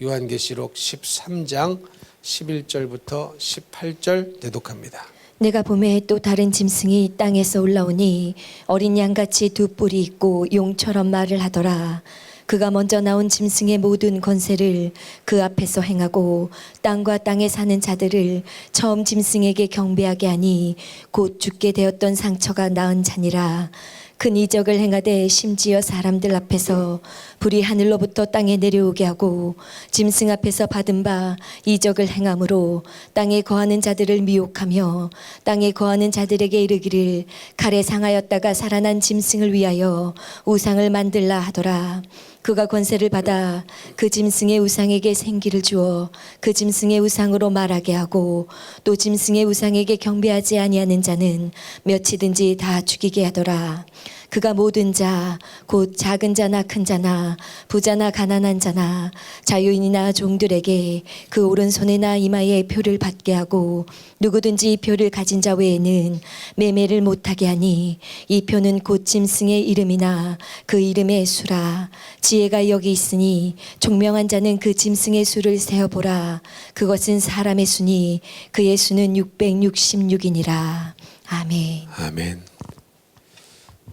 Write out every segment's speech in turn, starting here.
요한계시록 13장 11절부터 18절 대독합니다. 내가 보매 또 다른 짐승이 땅에서 올라오니 어린 양같이 두 뿔이 있고 용처럼 말을 하더라. 그가 먼저 나온 짐승의 모든 권세를 그 앞에서 행하고 땅과 땅에 사는 자들을 처음 짐승에게 경배하게 하니 곧 죽게 되었던 상처가 나은 자니라. 큰 이적을 행하되 심지어 사람들 앞에서 불이 하늘로부터 땅에 내려오게 하고 짐승 앞에서 받은 바 이적을 행함으로 땅에 거하는 자들을 미혹하며 땅에 거하는 자들에게 이르기를 칼에 상하였다가 살아난 짐승을 위하여 우상을 만들라 하더라. 그가 권세를 받아 그 짐승의 우상에게 생기를 주어 그 짐승의 우상으로 말하게 하고 또 짐승의 우상에게 경배하지 아니하는 자는 몇이든지 다 죽이게 하더라. 그가 모든 자 곧 작은 자나 큰 자나 부자나 가난한 자나 자유인이나 종들에게 그 오른손에나 이마에 표를 받게 하고 누구든지 표를 가진 자 외에는 매매를 못하게 하니 이 표는 곧 짐승의 이름이나 그 이름의 수라. 지혜가 여기 있으니 총명한 자는 그 짐승의 수를 세어보라. 그것은 사람의 수니 그의 수는 666이니라. 아멘. 아멘.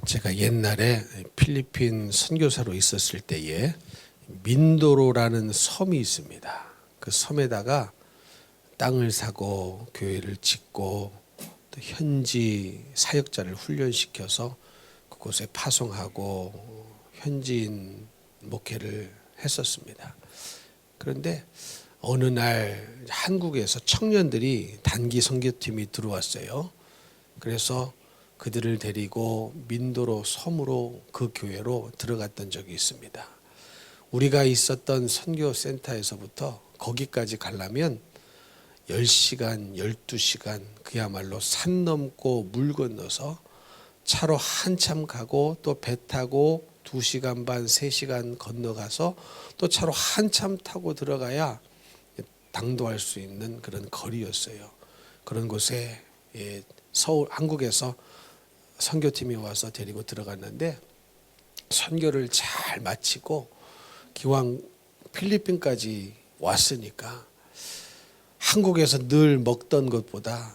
제가 옛날에 필리핀 선교사로 있었을 때에 민도로라는 섬이 있습니다. 그 섬에다가 땅을 사고 교회를 짓고 또 현지 사역자를 훈련시켜서 그곳에 파송하고 현지인 목회를 했었습니다. 그런데 어느 날 한국에서 청년들이 단기 선교팀이 들어왔어요. 그래서 그들을 데리고 민도로 섬으로 그 교회로 들어갔던 적이 있습니다. 우리가 있었던 선교센터에서부터 거기까지 가려면 10시간, 12시간 그야말로 산 넘고 물 건너서 차로 한참 가고 또 배 타고 2시간 반, 3시간 건너가서 또 차로 한참 타고 들어가야 당도할 수 있는 그런 거리였어요. 그런 곳에 서울, 한국에서 선교팀이 와서 데리고 들어갔는데 선교를 잘 마치고 기왕 필리핀까지 왔으니까 한국에서 늘 먹던 것보다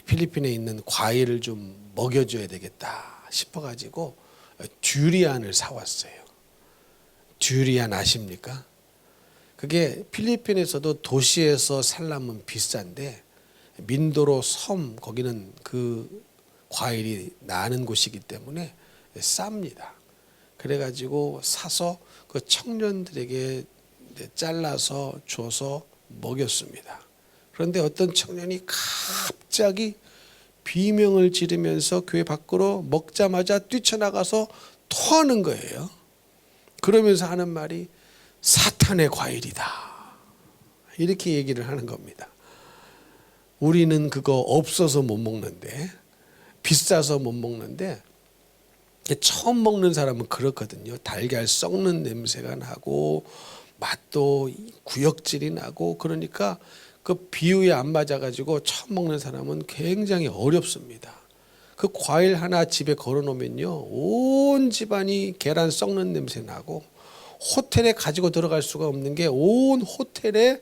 필리핀에 있는 과일을 좀 먹여줘야 되겠다 싶어가지고 듀리안을 사왔어요. 듀리안 아십니까? 그게 필리핀에서도 도시에서 살려면 비싼데 민도로 섬 거기는 그 과일이 나는 곳이기 때문에 쌉니다. 그래가지고 사서 그 청년들에게 잘라서 줘서 먹였습니다. 그런데 어떤 청년이 갑자기 비명을 지르면서 교회 밖으로 먹자마자 뛰쳐나가서 토하는 거예요. 그러면서 하는 말이 사탄의 과일이다. 이렇게 얘기를 하는 겁니다. 우리는 그거 없어서 못 먹는데 비싸서 못 먹는데 처음 먹는 사람은 그렇거든요. 달걀 썩는 냄새가 나고 맛도 구역질이 나고 그러니까 그 비유에 안 맞아가지고 처음 먹는 사람은 굉장히 어렵습니다. 그 과일 하나 집에 걸어놓으면요 온 집안이 계란 썩는 냄새 나고 호텔에 가지고 들어갈 수가 없는 게 온 호텔에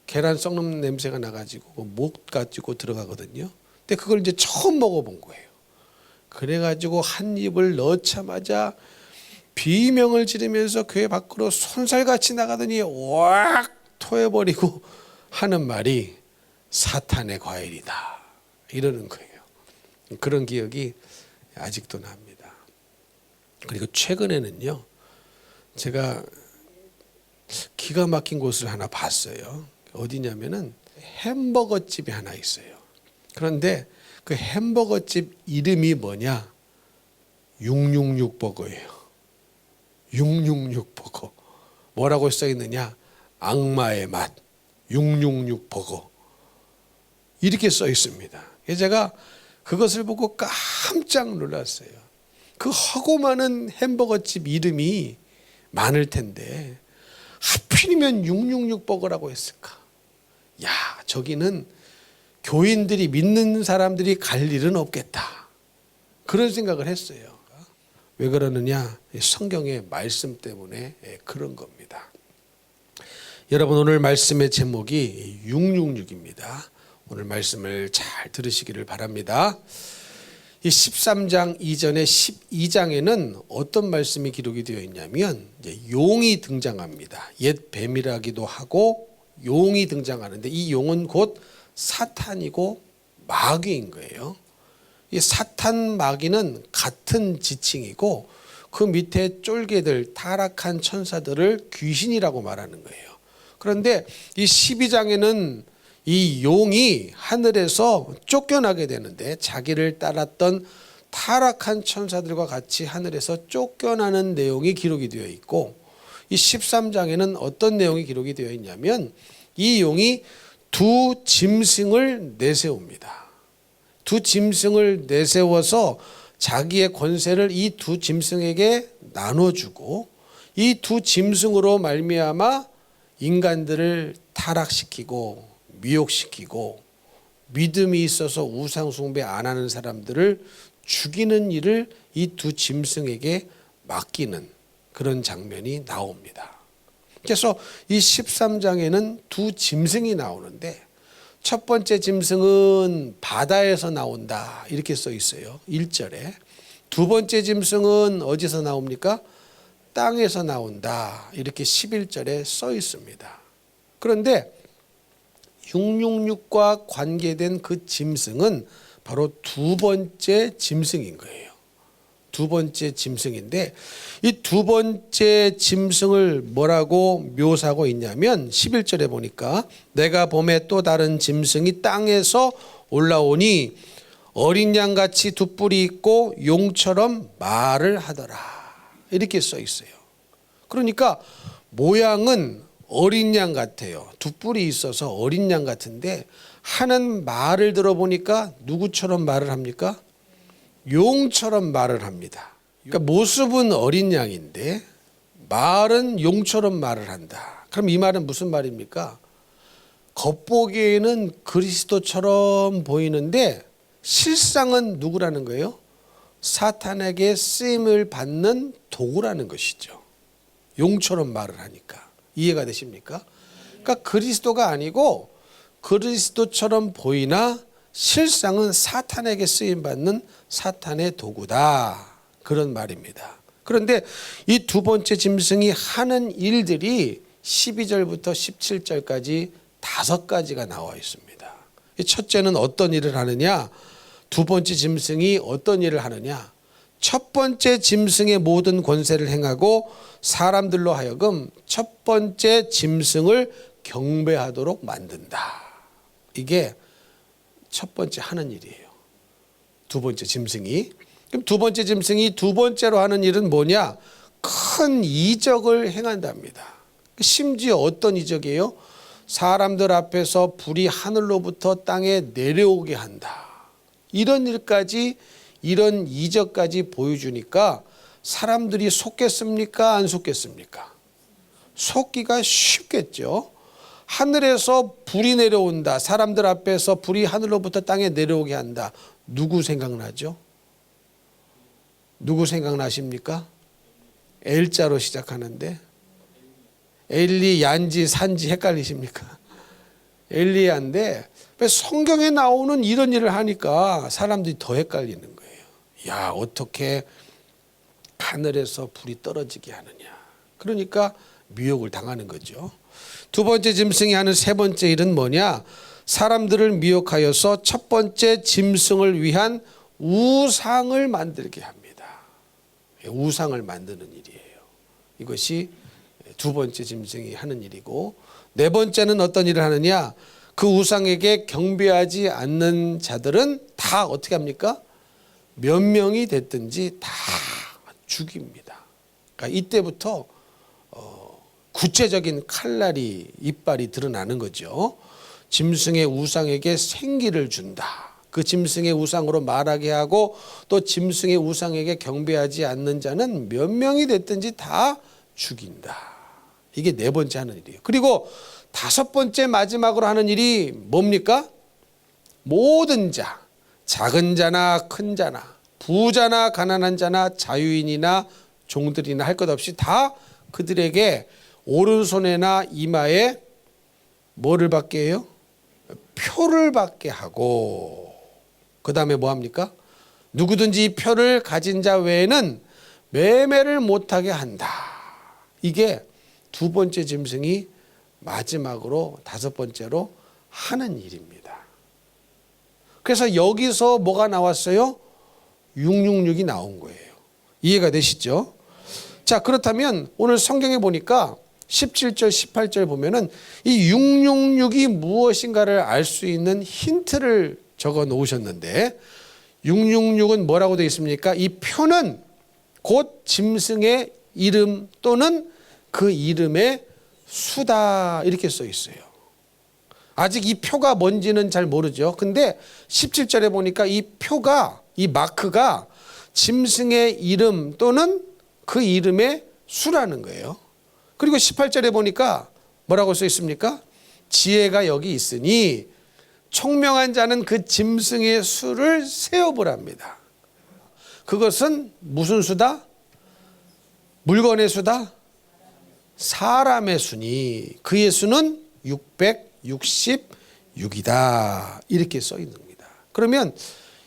계란 썩는 냄새가 나가지고 못 가지고 들어가거든요. 근데 그걸 이제 처음 먹어본 거예요. 그래가지고 한 입을 넣자마자 비명을 지르면서 교회 밖으로 손살같이 나가더니 왁 토해버리고 하는 말이 사탄의 과일이다 이러는 거예요. 그런 기억이 아직도 납니다. 그리고 최근에는요 제가 기가 막힌 곳을 하나 봤어요. 어디냐면은 햄버거 집이 하나 있어요. 그런데 그 햄버거 집 이름이 뭐냐? 666 버거예요. 666 버거. 뭐라고 써 있느냐? 악마의 맛 666 버거. 이렇게 써 있습니다. 제가 그것을 보고 깜짝 놀랐어요. 그 하고 많은 햄버거 집 이름이 많을 텐데 하필이면 666 버거라고 했을까? 야, 저기는 교인들이 믿는 사람들이 갈 일은 없겠다. 그런 생각을 했어요. 왜 그러느냐? 성경의 말씀 때문에 그런 겁니다. 여러분 오늘 말씀의 제목이 666입니다. 오늘 말씀을 잘 들으시기를 바랍니다. 이 13장 이전에 12장에는 어떤 말씀이 기록이 되어 있냐면 이제 용이 등장합니다. 옛 뱀이라기도 하고 용이 등장하는데 이 용은 곧 사탄이고 마귀인 거예요. 이 사탄 마귀는 같은 지칭이고 그 밑에 쫄개들 타락한 천사들을 귀신이라고 말하는 거예요. 그런데 이 12장에는 이 용이 하늘에서 쫓겨나게 되는데 자기를 따랐던 타락한 천사들과 같이 하늘에서 쫓겨나는 내용이 기록이 되어 있고 이 13장에는 어떤 내용이 기록이 되어 있냐면 이 용이 두 짐승을 내세웁니다. 두 짐승을 내세워서 자기의 권세를 이 두 짐승에게 나눠주고 이 두 짐승으로 말미암아 인간들을 타락시키고 미혹시키고 믿음이 있어서 우상 숭배 안 하는 사람들을 죽이는 일을 이 두 짐승에게 맡기는 그런 장면이 나옵니다. 그래서 이 13장에는 두 짐승이 나오는데 첫 번째 짐승은 바다에서 나온다 이렇게 써 있어요. 1절에. 두 번째 짐승은 어디서 나옵니까? 땅에서 나온다 이렇게 11절에 써 있습니다. 그런데 666과 관계된 그 짐승은 바로 두 번째 짐승인 거예요. 두 번째 짐승인데 이 두 번째 짐승을 뭐라고 묘사하고 있냐면 11절에 보니까 내가 봄에 또 다른 짐승이 땅에서 올라오니 어린 양같이 두 뿔이 있고 용처럼 말을 하더라 이렇게 써 있어요. 그러니까 모양은 어린 양 같아요. 두 뿔이 있어서 어린 양 같은데 하는 말을 들어보니까 누구처럼 말을 합니까? 용처럼 말을 합니다. 그러니까 모습은 어린 양인데 말은 용처럼 말을 한다. 그럼 이 말은 무슨 말입니까? 겉보기에는 그리스도처럼 보이는데 실상은 누구라는 거예요? 사탄에게 쓰임을 받는 도구라는 것이죠. 용처럼 말을 하니까. 이해가 되십니까? 그러니까 그리스도가 아니고 그리스도처럼 보이나 실상은 사탄에게 쓰임받는 사탄의 도구다. 그런 말입니다. 그런데 이 두 번째 짐승이 하는 일들이 12절부터 17절까지 5가지가 나와 있습니다. 첫째는 어떤 일을 하느냐? 두 번째 짐승이 어떤 일을 하느냐? 첫 번째 짐승의 모든 권세를 행하고 사람들로 하여금 첫 번째 짐승을 경배하도록 만든다. 이게 첫 번째 하는 일이에요. 두 번째 짐승이. 그럼 두 번째 짐승이 두 번째로 하는 일은 뭐냐? 큰 이적을 행한답니다. 심지어 어떤 이적이에요? 사람들 앞에서 불이 하늘로부터 땅에 내려오게 한다. 이런 일까지 이런 이적까지 보여주니까 사람들이 속겠습니까? 안 속겠습니까? 속기가 쉽겠죠. 하늘에서 불이 내려온다. 사람들 앞에서 불이 하늘로부터 땅에 내려오게 한다. 누구 생각나죠? 누구 생각나십니까? L자로 시작하는데 엘리, 얀지, 산지 헷갈리십니까? 엘리야인데 성경에 나오는 이런 일을 하니까 사람들이 더 헷갈리는 거예요. 야, 어떻게 하늘에서 불이 떨어지게 하느냐. 그러니까 미혹을 당하는 거죠. 두 번째 짐승이 하는 세 번째 일은 뭐냐? 사람들을 미혹하여서 첫 번째 짐승을 위한 우상을 만들게 합니다. 우상을 만드는 일이에요. 이것이 두 번째 짐승이 하는 일이고, 네 번째는 어떤 일을 하느냐? 그 우상에게 경배하지 않는 자들은 다 어떻게 합니까? 몇 명이 됐든지 다 죽입니다. 그러니까 이때부터 구체적인 칼날이 이빨이 드러나는 거죠. 짐승의 우상에게 생기를 준다. 그 짐승의 우상으로 말하게 하고 또 짐승의 우상에게 경배하지 않는 자는 몇 명이 됐든지 다 죽인다. 이게 네 번째 하는 일이에요. 그리고 다섯 번째 마지막으로 하는 일이 뭡니까? 모든 자, 작은 자나 큰 자나 부자나 가난한 자나 자유인이나 종들이나 할 것 없이 다 그들에게 오른손에나 이마에 뭐를 받게 해요? 표를 받게 하고, 그 다음에 뭐 합니까? 누구든지 이 표를 가진 자 외에는 매매를 못하게 한다. 이게 두 번째 짐승이 마지막으로 다섯 번째로 하는 일입니다. 그래서 여기서 뭐가 나왔어요? 666이 나온 거예요. 이해가 되시죠? 자, 그렇다면 오늘 성경에 보니까 17절, 18절 보면은 이 666이 무엇인가를 알 수 있는 힌트를 적어 놓으셨는데, 666은 뭐라고 되어 있습니까? 이 표는 곧 짐승의 이름 또는 그 이름의 수다, 이렇게 써 있어요. 아직 이 표가 뭔지는 잘 모르죠. 근데 17절에 보니까 이 표가, 이 마크가 짐승의 이름 또는 그 이름의 수라는 거예요. 그리고 18절에 보니까 뭐라고 써 있습니까? 지혜가 여기 있으니 총명한 자는 그 짐승의 수를 세어보랍니다. 그것은 무슨 수다? 물건의 수다? 사람의 수니 그의 수는 666이다. 이렇게 써 있는 겁니다. 그러면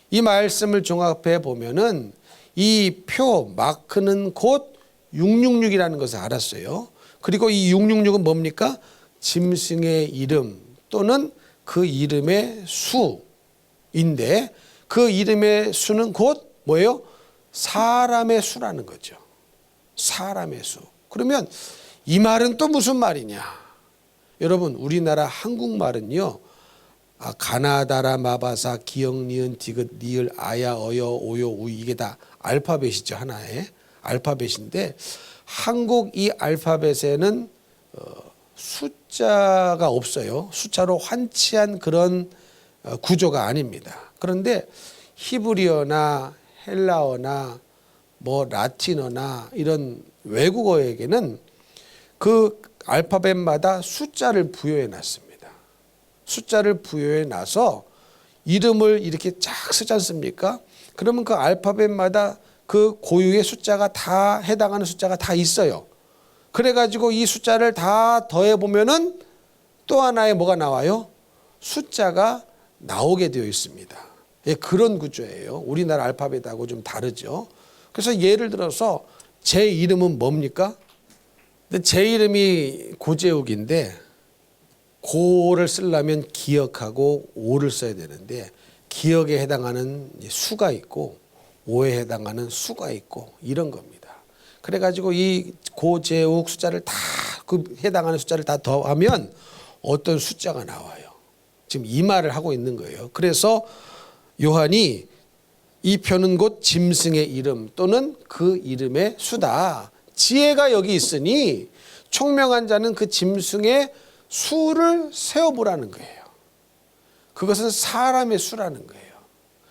이 말씀을 종합해 보면은 이 표 마크는 곧 666이라는 것을 알았어요. 그리고 이 666은 뭡니까? 짐승의 이름 또는 그 이름의 수인데, 그 이름의 수는 곧 뭐예요? 사람의 수라는 거죠. 사람의 수. 그러면 이 말은 또 무슨 말이냐? 여러분, 우리나라 한국말은요, 가나다라 마바사 기역 니은 디귿 니을 아야 어여 오요 우, 이게 다 알파벳이죠. 하나의 알파벳인데, 한국 이 알파벳에는 숫자가 없어요. 숫자로 환치한 그런 구조가 아닙니다. 그런데 히브리어나 헬라어나 뭐 라틴어나 이런 외국어에게는 그 알파벳마다 숫자를 부여해 놨습니다. 숫자를 부여해 놔서 이름을 이렇게 쫙 쓰지 않습니까? 그러면 그 알파벳마다 그 고유의 숫자가 다 해당하는 숫자가 다 있어요. 그래가지고 이 숫자를 다 더해보면은 또 하나의 뭐가 나와요? 숫자가 나오게 되어 있습니다. 예, 그런 구조예요. 우리나라 알파벳하고 좀 다르죠. 그래서 예를 들어서 제 이름은 뭡니까? 근데 제 이름이 고재욱인데 고를 쓰려면 기역하고 오를 써야 되는데 기역에 해당하는 수가 있고 오에 해당하는 수가 있고 이런 겁니다. 그래가지고 이 고재욱 숫자를 다 그 해당하는 숫자를 다 더하면 어떤 숫자가 나와요. 지금 이 말을 하고 있는 거예요. 그래서 요한이 이 표는 곧 짐승의 이름 또는 그 이름의 수다. 지혜가 여기 있으니 총명한 자는 그 짐승의 수를 세어보라는 거예요. 그것은 사람의 수라는 거예요.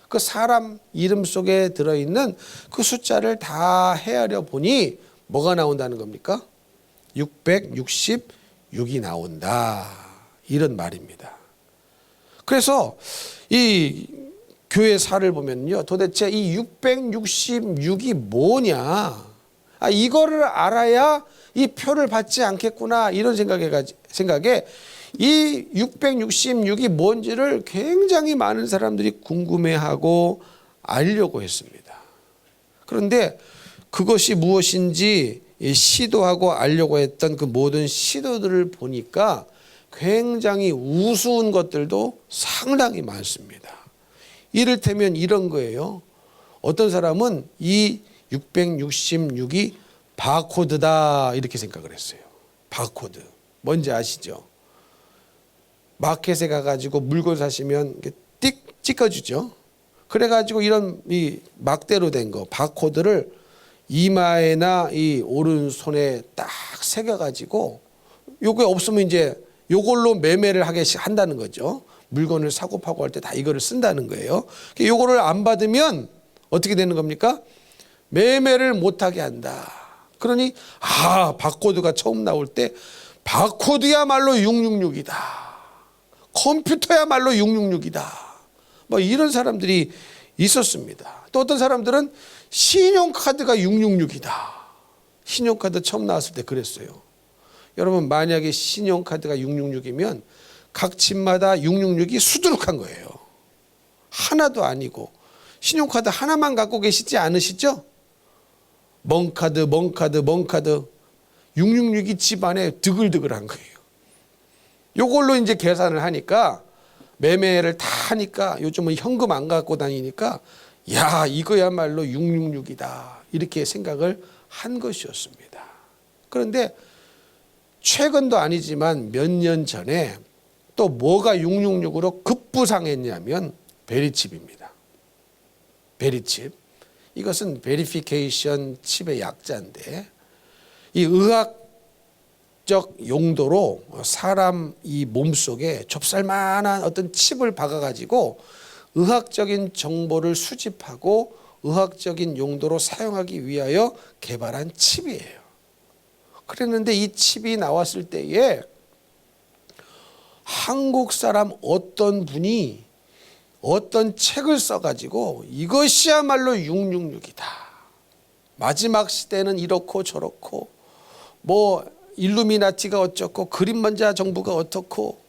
그 사람 이름 속에 들어있는 그 숫자를 다 헤아려 보니 뭐가 나온다는 겁니까? 666이 나온다. 이런 말입니다. 그래서 이 교회 사를 보면요, 도대체 이 666이 뭐냐? 이거를 알아야 이 표를 받지 않겠구나, 이런 생각에 이 666이 뭔지를 굉장히 많은 사람들이 궁금해하고 알려고 했습니다. 그런데 그것이 무엇인지 시도하고 알려고 했던 그 모든 시도들을 보니까 굉장히 우스운 것들도 상당히 많습니다. 이를테면 이런 거예요. 어떤 사람은 이 666이 바코드다, 이렇게 생각을 했어요. 바코드. 뭔지 아시죠? 마켓에 가가지고 물건 사시면 띡 찍어주죠. 그래가지고 이런 이 막대로 된 거, 바코드를 이마에나 이 오른손에 딱 새겨가지고 요게 없으면 이제 요걸로 매매를 하게 한다는 거죠. 물건을 사고 파고 할 때 다 이거를 쓴다는 거예요. 요거를 안 받으면 어떻게 되는 겁니까? 매매를 못하게 한다. 그러니 바코드가 처음 나올 때 바코드야말로 666이다. 컴퓨터야말로 666이다. 뭐 이런 사람들이 있었습니다. 또 어떤 사람들은 신용카드가 666이다. 신용카드 처음 나왔을 때 그랬어요. 여러분 만약에 신용카드가 666이면 각 집마다 666이 수두룩한 거예요. 하나도 아니고 신용카드 하나만 갖고 계시지 않으시죠? 멍카드 666이 집안에 드글드글한 거예요. 요걸로 이제 계산을 하니까 매매를 다 하니까 요즘은 현금 안 갖고 다니니까 야 이거야말로 666이다 이렇게 생각을 한 것이었습니다. 그런데 최근도 아니지만 몇 년 전에 또 뭐가 666으로 급부상했냐면 베리칩입니다. 베리칩. 이것은 베리피케이션 칩의 약자인데 이 의학적 용도로 사람 이 몸속에 좁쌀만한 어떤 칩을 박아가지고 의학적인 정보를 수집하고 의학적인 용도로 사용하기 위하여 개발한 칩이에요. 그랬는데 이 칩이 나왔을 때에 한국 사람 어떤 분이 어떤 책을 써가지고 이것이야말로 666이다. 마지막 시대는 이렇고 저렇고 뭐 일루미나티가 어쩌고 그린먼자 정부가 어떻고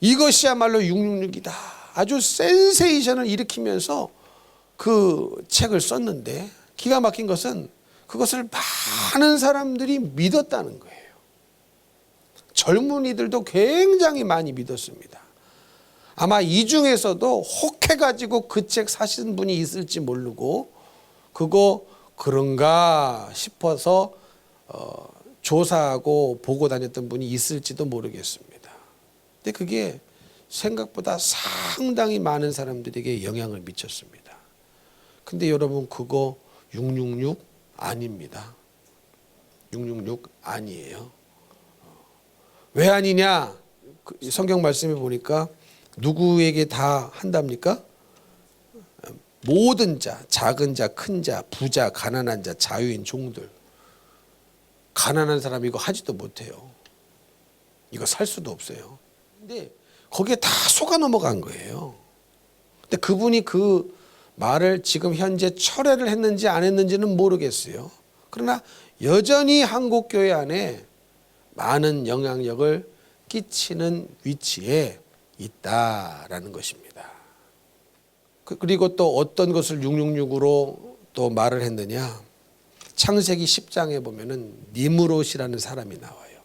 이것이야말로 666이다. 아주 센세이션을 일으키면서 그 책을 썼는데 기가 막힌 것은 그것을 많은 사람들이 믿었다는 거예요. 젊은이들도 굉장히 많이 믿었습니다. 아마 이 중에서도 혹해가지고 그 책 사신 분이 있을지 모르고 그거 그런가 싶어서 조사하고 보고 다녔던 분이 있을지도 모르겠습니다. 근데 그게 생각보다 상당히 많은 사람들에게 영향을 미쳤습니다. 근데 여러분 그거 666 아닙니다. 666 아니에요. 왜 아니냐? 성경 말씀에 보니까 누구에게 다 한답니까? 모든 자, 작은 자, 큰 자, 부자, 가난한 자, 자유인, 종들. 가난한 사람 이거 하지도 못해요. 이거 살 수도 없어요. 근데 거기에 다 속아 넘어간 거예요. 근데 그분이 그 말을 지금 현재 철회를 했는지 안 했는지는 모르겠어요. 그러나 여전히 한국 교회 안에 많은 영향력을 끼치는 위치에 있다라는 것입니다. 그리고 또 어떤 것을 666으로 또 말을 했느냐? 창세기 10장에 보면은 니므롯이라는 사람이 나와요.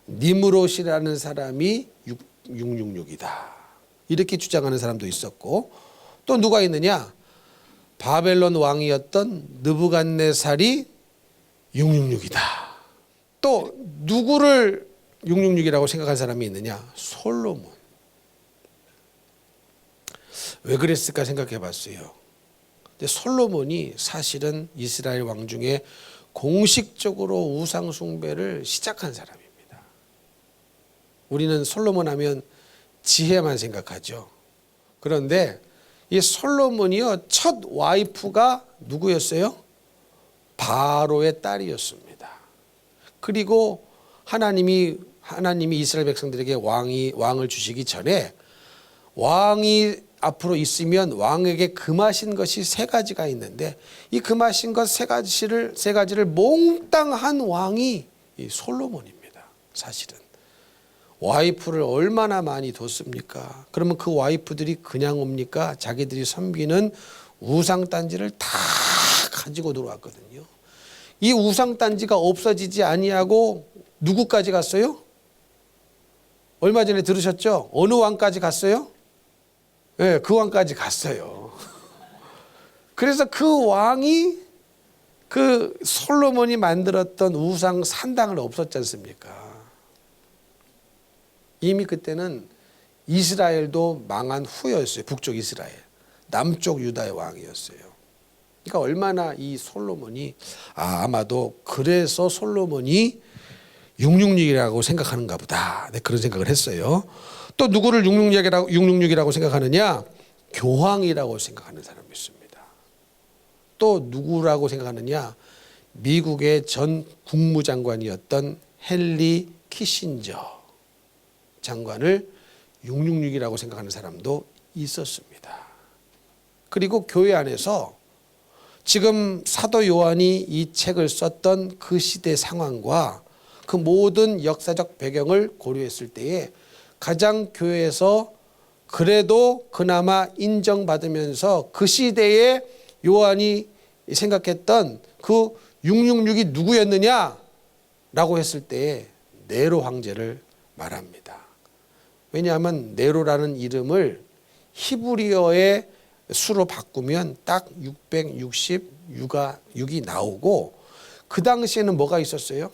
니므롯이라는 사람이 666이다. 이렇게 주장하는 사람도 있었고 또 누가 있느냐? 바벨론 왕이었던 느부갓네살이 666이다. 또 누구를 666이라고 생각한 사람이 있느냐? 솔로몬. 왜 그랬을까 생각해 봤어요. 근데 솔로몬이 사실은 이스라엘 왕 중에 공식적으로 우상 숭배를 시작한 사람입니다. 우리는 솔로몬 하면 지혜만 생각하죠. 그런데 이 솔로몬이요 첫 와이프가 누구였어요? 바로의 딸이었습니다. 그리고 하나님이 이스라엘 백성들에게 왕을 주시기 전에 왕이 앞으로 있으면 왕에게 금하신 것이 세 가지가 있는데 이 금하신 것 세 가지를 몽땅 한 왕이 이 솔로몬입니다. 사실은 와이프를 얼마나 많이 뒀습니까? 그러면 그 와이프들이 그냥 옵니까? 자기들이 섬기는 우상단지를 다 가지고 들어왔거든요. 이 우상단지가 없어지지 아니하고 누구까지 갔어요? 얼마 전에 들으셨죠? 어느 왕까지 갔어요? 네, 그 왕까지 갔어요. 그래서 그 왕이 그 솔로몬이 만들었던 우상 산당을 없었지 않습니까? 이미 그때는 이스라엘도 망한 후였어요. 북쪽 이스라엘. 남쪽 유다의 왕이었어요. 그러니까 얼마나 이 솔로몬이 아마도 그래서 솔로몬이 666이라고 생각하는가 보다. 네, 그런 생각을 했어요. 또 누구를 666이라고 생각하느냐? 교황이라고 생각하는 사람이 있습니다. 또 누구라고 생각하느냐? 미국의 전 국무장관이었던 헨리 키신저 장관을 666이라고 생각하는 사람도 있었습니다. 그리고 교회 안에서 지금 사도 요한이 이 책을 썼던 그 시대 상황과 그 모든 역사적 배경을 고려했을 때에 가장 교회에서 그래도 그나마 인정받으면서 그 시대에 요한이 생각했던 그 666이 누구였느냐라고 했을 때에 네로 황제를 말합니다. 왜냐하면 네로라는 이름을 히브리어의 수로 바꾸면 딱 666이 나오고, 그 당시에는 뭐가 있었어요?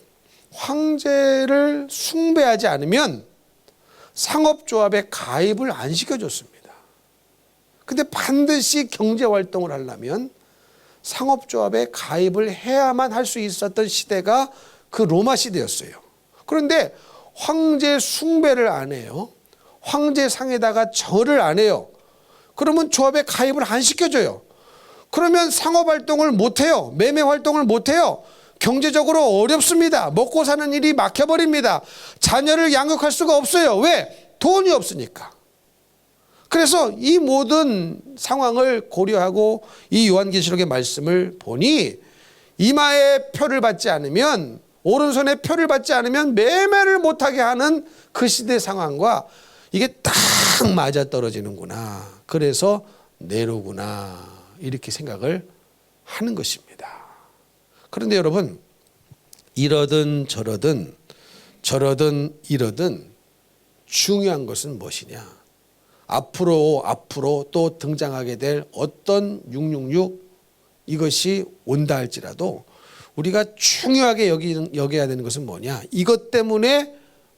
황제를 숭배하지 않으면 상업조합에 가입을 안 시켜줬습니다. 근데 반드시 경제활동을 하려면 상업조합에 가입을 해야만 할 수 있었던 시대가 그 로마 시대였어요. 그런데 황제 숭배를 안 해요. 황제 상에다가 절을 안 해요. 그러면 조합에 가입을 안 시켜줘요. 그러면 상업활동을 못해요. 매매활동을 못해요. 경제적으로 어렵습니다. 먹고 사는 일이 막혀버립니다. 자녀를 양육할 수가 없어요. 왜? 돈이 없으니까. 그래서 이 모든 상황을 고려하고 이 요한계시록의 말씀을 보니, 이마에 표를 받지 않으면, 오른손에 표를 받지 않으면 매매를 못하게 하는 그 시대 상황과 이게 딱 맞아떨어지는구나. 그래서 네로구나, 이렇게 생각을 하는 것입니다. 그런데 여러분, 이러든 저러든 이러든 중요한 것은 무엇이냐? 앞으로 또 등장하게 될 어떤 666 이것이 온다 할지라도 우리가 중요하게 여겨야 되는 것은 뭐냐? 이것 때문에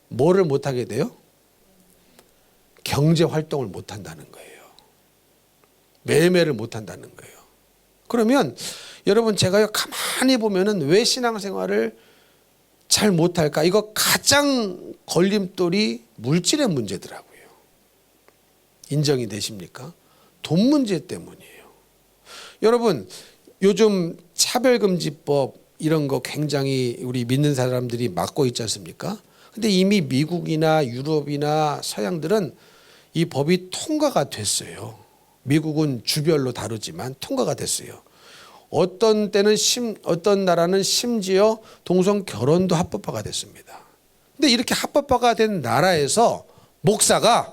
뭐를 못하게 돼요? 경제 활동을 못한다는 거예요. 매매를 못한다는 거예요. 그러면 여러분, 제가요 가만히 보면은 왜 신앙생활을 잘 못할까? 이거 가장 걸림돌이 물질의 문제더라고요. 인정이 되십니까? 돈 문제 때문이에요. 여러분, 요즘 차별금지법 이런 거 굉장히 우리 믿는 사람들이 막고 있지 않습니까? 근데 이미 미국이나 유럽이나 서양들은 이 법이 통과가 됐어요. 미국은 주별로 다루지만 통과가 됐어요. 어떤 때는 어떤 나라는 심지어 동성 결혼도 합법화가 됐습니다. 근데 이렇게 합법화가 된 나라에서 목사가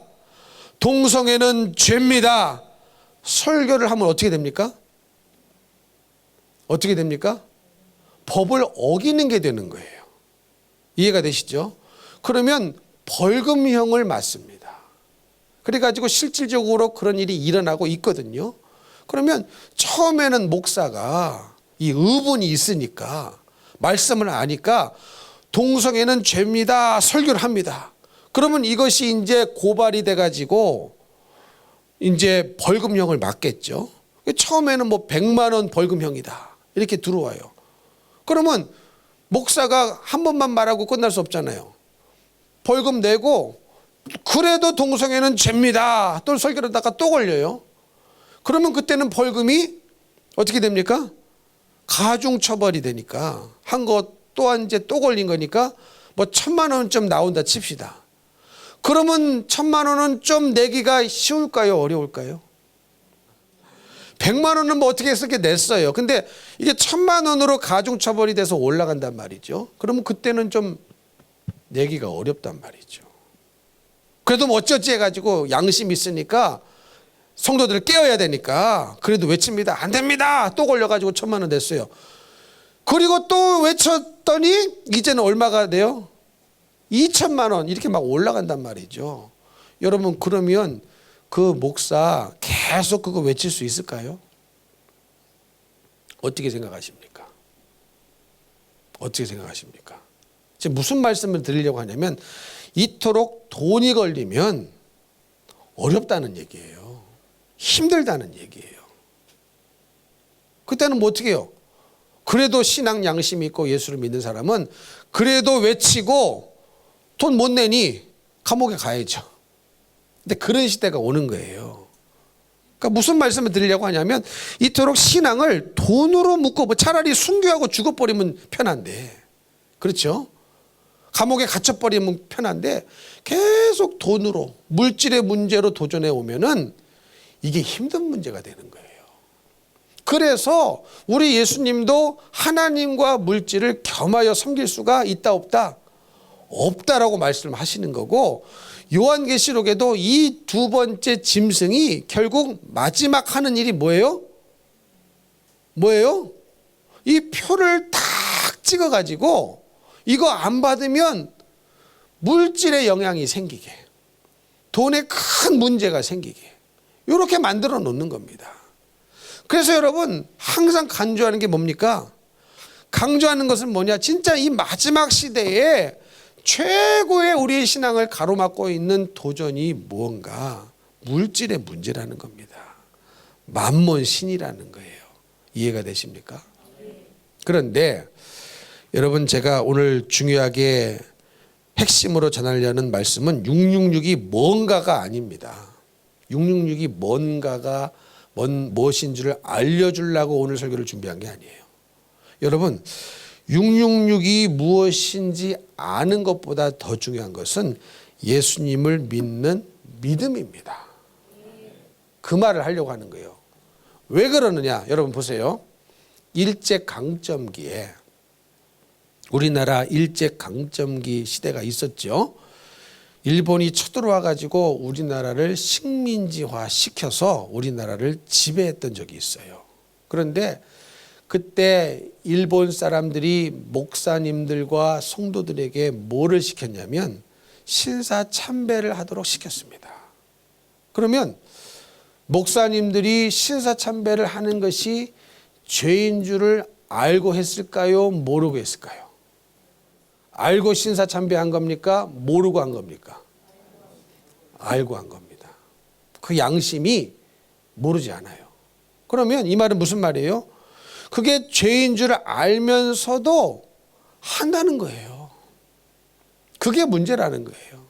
동성애는 죄입니다, 설교를 하면 어떻게 됩니까? 어떻게 됩니까? 법을 어기는 게 되는 거예요. 이해가 되시죠? 그러면 벌금형을 맞습니다. 그래가지고 실질적으로 그런 일이 일어나고 있거든요. 그러면 처음에는 목사가 이 의분이 있으니까, 말씀을 아니까 동성애는 죄입니다, 설교를 합니다. 그러면 이것이 이제 고발이 돼가지고 이제 벌금형을 맞겠죠. 처음에는 뭐 100만 원 벌금형이다 이렇게 들어와요. 그러면 목사가 한 번만 말하고 끝날 수 없잖아요. 벌금 내고 그래도 동성애는 죄입니다, 또 설교를 하다가 또 걸려요. 그러면 그때는 벌금이 어떻게 됩니까? 가중처벌이 되니까, 한 거 또한 이제 또 걸린 거니까 뭐 1,000만 원쯤 나온다 칩시다. 그러면 1,000만 원은 좀 내기가 쉬울까요, 어려울까요? 100만 원은 뭐 어떻게 해서 이렇게 냈어요. 근데 이게 1,000만 원으로 가중처벌이 돼서 올라간단 말이죠. 그러면 그때는 좀 내기가 어렵단 말이죠. 그래도 뭐 어쩌지 해가지고 양심 있으니까, 성도들을 깨워야 되니까 그래도 외칩니다. 안 됩니다. 또 걸려가지고 1,000만 원 냈어요. 그리고 또 외쳤더니 이제는 얼마가 돼요? 2,000만 원 이렇게 막 올라간단 말이죠. 여러분, 그러면 그 목사 계속 그거 외칠 수 있을까요? 어떻게 생각하십니까? 어떻게 생각하십니까? 지금 무슨 말씀을 드리려고 하냐면, 이토록 돈이 걸리면 어렵다는 얘기예요. 힘들다는 얘기예요. 그때는 뭐 어떻게 해요? 그래도 신앙 양심이 있고 예수를 믿는 사람은 그래도 외치고 돈 못 내니 감옥에 가야죠. 근데 그런 시대가 오는 거예요. 그러니까 무슨 말씀을 드리려고 하냐면, 이토록 신앙을 돈으로 묶어, 차라리 순교하고 죽어버리면 편한데, 그렇죠? 감옥에 갇혀버리면 편한데 계속 돈으로, 물질의 문제로 도전해 오면은 이게 힘든 문제가 되는 거예요. 그래서 우리 예수님도 하나님과 물질을 겸하여 섬길 수가 있다 없다? 없다라고 말씀하시는 거고, 요한계시록에도 이 두 번째 짐승이 결국 마지막 하는 일이 뭐예요? 뭐예요? 이 표를 딱 찍어가지고 이거 안 받으면 물질의 영향이 생기게, 돈에 큰 문제가 생기게, 이렇게 만들어 놓는 겁니다. 그래서 여러분 항상 강조하는 게 뭡니까? 강조하는 것은 뭐냐? 진짜 이 마지막 시대에 최고의 우리의 신앙을 가로막고 있는 도전이 무언가? 물질의 문제라는 겁니다. 만몬 신이라는 거예요. 이해가 되십니까? 그런데 여러분, 제가 오늘 중요하게 핵심으로 전하려는 말씀은 666이 뭔가가 아닙니다. 666이 뭔가가 무엇인 줄을 알려주려고 오늘 설교를 준비한 게 아니에요. 여러분, 666이 무엇인지 아는 것보다 더 중요한 것은 예수님을 믿는 믿음입니다. 그 말을 하려고 하는 거예요. 왜 그러느냐? 여러분 보세요. 일제강점기에, 우리나라 일제강점기 시대가 있었죠. 일본이 쳐들어와 가지고 우리나라를 식민지화 시켜서 우리나라를 지배했던 적이 있어요. 그런데 그때 일본 사람들이 목사님들과 성도들에게 뭐를 시켰냐면 신사참배를 하도록 시켰습니다. 그러면 목사님들이 신사참배를 하는 것이 죄인 줄을 알고 했을까요? 모르고 했을까요? 알고 신사참배한 겁니까? 모르고 한 겁니까? 알고 한 겁니다. 그 양심이 모르지 않아요. 그러면 이 말은 무슨 말이에요? 그게 죄인 줄 알면서도 한다는 거예요. 그게 문제라는 거예요.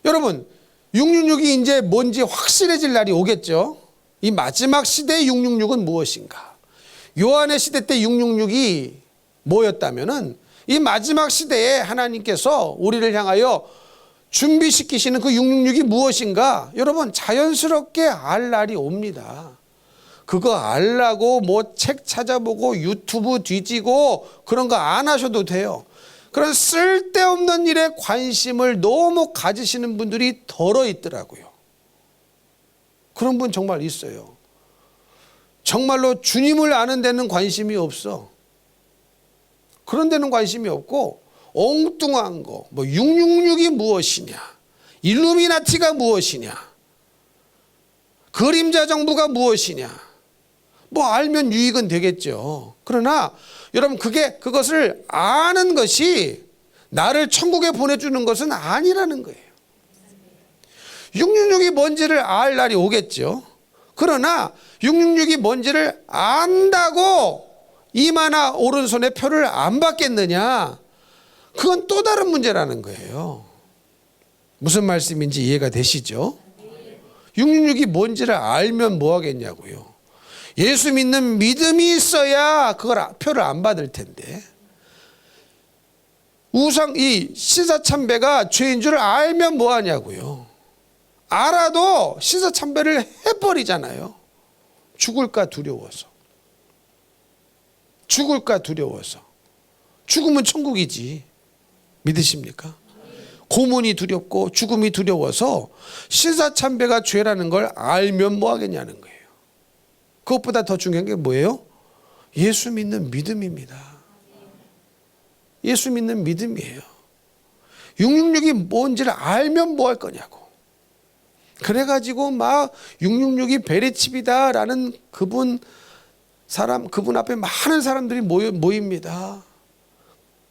여러분, 666이 이제 뭔지 확실해질 날이 오겠죠. 이 마지막 시대의 666은 무엇인가? 요한의 시대 때 666이 뭐였다면은 이 마지막 시대에 하나님께서 우리를 향하여 준비시키시는 그 666이 무엇인가? 여러분, 자연스럽게 알 날이 옵니다. 그거 알라고 뭐 책 찾아보고 유튜브 뒤지고 그런 거 안 하셔도 돼요. 그런 쓸데없는 일에 관심을 너무 가지시는 분들이 덜어 있더라고요. 그런 분 정말 있어요. 정말로 주님을 아는 데는 관심이 없어. 그런 데는 관심이 없고 엉뚱한 거, 뭐 666이 무엇이냐, 일루미나티가 무엇이냐, 그림자 정부가 무엇이냐, 뭐 알면 유익은 되겠죠. 그러나 여러분, 그것을 아는 것이 나를 천국에 보내주는 것은 아니라는 거예요. 666이 뭔지를 알 날이 오겠죠. 그러나 666이 뭔지를 안다고 이마나 오른손에 표를 안 받겠느냐? 그건 또 다른 문제라는 거예요. 무슨 말씀인지 이해가 되시죠? 666이 뭔지를 알면 뭐 하겠냐고요. 예수 믿는 믿음이 있어야 그걸 표를 안 받을 텐데, 이 신사참배가 죄인 줄 알면 뭐 하냐고요. 알아도 신사참배를 해버리잖아요. 죽을까 두려워서. 죽을까 두려워서. 죽으면 천국이지. 믿으십니까? 고문이 두렵고 죽음이 두려워서 신사참배가 죄라는 걸 알면 뭐 하겠냐는 거예요. 그것보다 더 중요한 게 뭐예요? 예수 믿는 믿음입니다. 예수 믿는 믿음이에요. 666이 뭔지를 알면 뭐 할 거냐고. 그래가지고 막 666이 베레칩이다라는 그분 앞에 많은 사람들이 모입니다.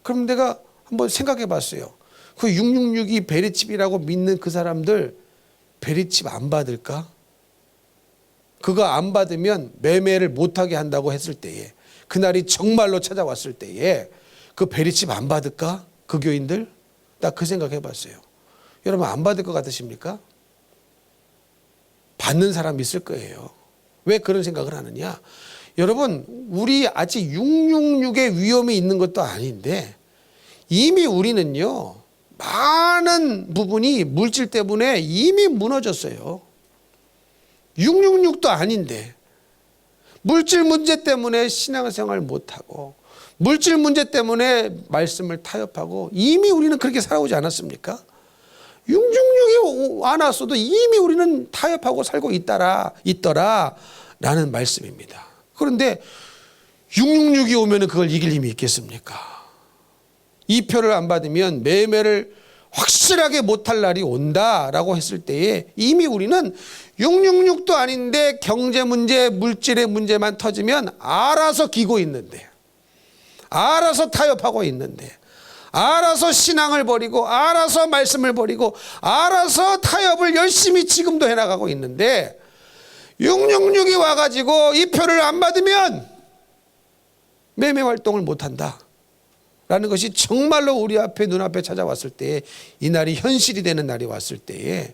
그럼 내가 한번 생각해 봤어요. 그 666이 베레칩이라고 믿는 그 사람들 베레칩 안 받을까? 그거 안 받으면 매매를 못하게 한다고 했을 때에, 그날이 정말로 찾아왔을 때에 그 베리칩 안 받을까? 그 교인들? 나 그 생각 해봤어요. 여러분, 안 받을 것 같으십니까? 받는 사람 있을 거예요. 왜 그런 생각을 하느냐? 여러분, 우리 아직 666의 위험이 있는 것도 아닌데 이미 우리는요, 많은 부분이 물질 때문에 이미 무너졌어요. 666도 아닌데 물질 문제 때문에 신앙생활 못하고, 물질 문제 때문에 말씀을 타협하고 이미 우리는 그렇게 살아오지 않았습니까? 666이 안 왔어도 이미 우리는 타협하고 살고 있더라 라는 말씀입니다. 그런데 666이 오면 그걸 이길 힘이 있겠습니까? 이 표를 안 받으면 매매를 확실하게 못할 날이 온다라고 했을 때에 이미 우리는 666도 아닌데 경제 문제, 물질의 문제만 터지면 알아서 기고 있는데, 알아서 타협하고 있는데, 알아서 신앙을 버리고, 알아서 말씀을 버리고, 알아서 타협을 열심히 지금도 해나가고 있는데 666이 와가지고 이 표를 안 받으면 매매 활동을 못한다 라는 것이 정말로 우리 앞에 눈앞에 찾아왔을 때에, 이 날이 현실이 되는 날이 왔을 때에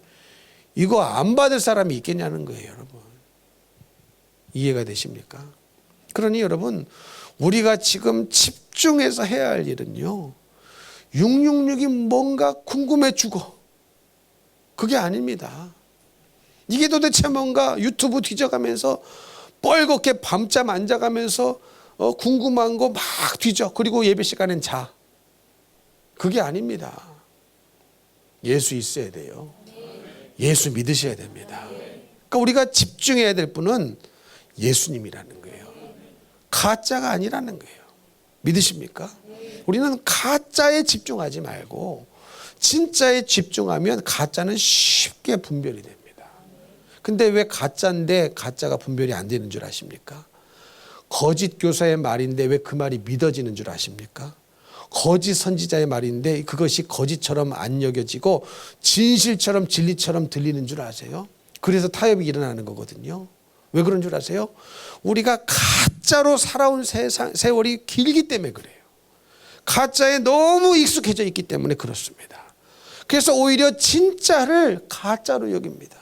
이거 안 받을 사람이 있겠냐는 거예요. 여러분, 이해가 되십니까? 그러니 여러분, 우리가 지금 집중해서 해야 할 일은요, 666이 뭔가 궁금해 죽어, 그게 아닙니다. 이게 도대체 뭔가 유튜브 뒤져가면서 뻘겋게 밤잠 안 자가면서 궁금한 거 막 뒤져, 그리고 예배 시간엔 자, 그게 아닙니다. 예수 있어야 돼요. 예수 믿으셔야 됩니다. 그러니까 우리가 집중해야 될 분은 예수님이라는 거예요. 가짜가 아니라는 거예요. 믿으십니까? 우리는 가짜에 집중하지 말고 진짜에 집중하면 가짜는 쉽게 분별이 됩니다. 근데 왜 가짜인데 가짜가 분별이 안 되는 줄 아십니까? 거짓 교사의 말인데 왜 그 말이 믿어지는 줄 아십니까? 거짓 선지자의 말인데 그것이 거짓처럼 안 여겨지고 진실처럼 진리처럼 들리는 줄 아세요? 그래서 타협이 일어나는 거거든요. 왜 그런 줄 아세요? 우리가 가짜로 살아온 세월이 길기 때문에 그래요. 가짜에 너무 익숙해져 있기 때문에 그렇습니다. 그래서 오히려 진짜를 가짜로 여깁니다.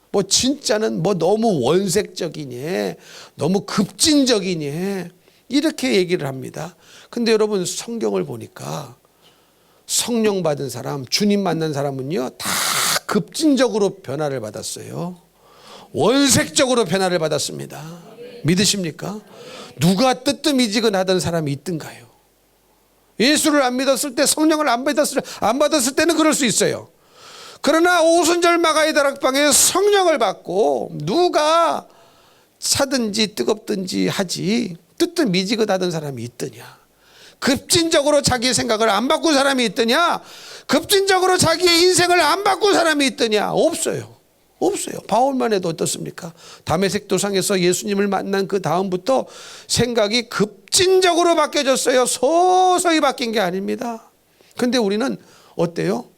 뭐 진짜는 뭐 너무 원색적이니, 너무 급진적이니, 이렇게 얘기를 합니다. 근데 여러분, 성경을 보니까 성령 받은 사람, 주님 만난 사람은요, 다 급진적으로 변화를 받았어요. 원색적으로 변화를 받았습니다. 믿으십니까? 누가 뜨뜻미지근하던 사람이 있던가요? 예수를 안 믿었을 때, 성령을 안 받았을 때는 그럴 수 있어요. 그러나 오순절 마가의 다락방에 성령을 받고 누가 차든지 뜨겁든지 하지 뜨뜻미지근하던 사람이 있더냐? 급진적으로 자기의 생각을 안 바꾼 사람이 있더냐? 급진적으로 자기의 인생을 안 바꾼 사람이 있더냐? 없어요. 없어요. 바울만 해도 어떻습니까? 다메섹 도상에서 예수님을 만난 그 다음부터 생각이 급진적으로 바뀌어졌어요. 서서히 바뀐 게 아닙니다. 근데 우리는 어때요?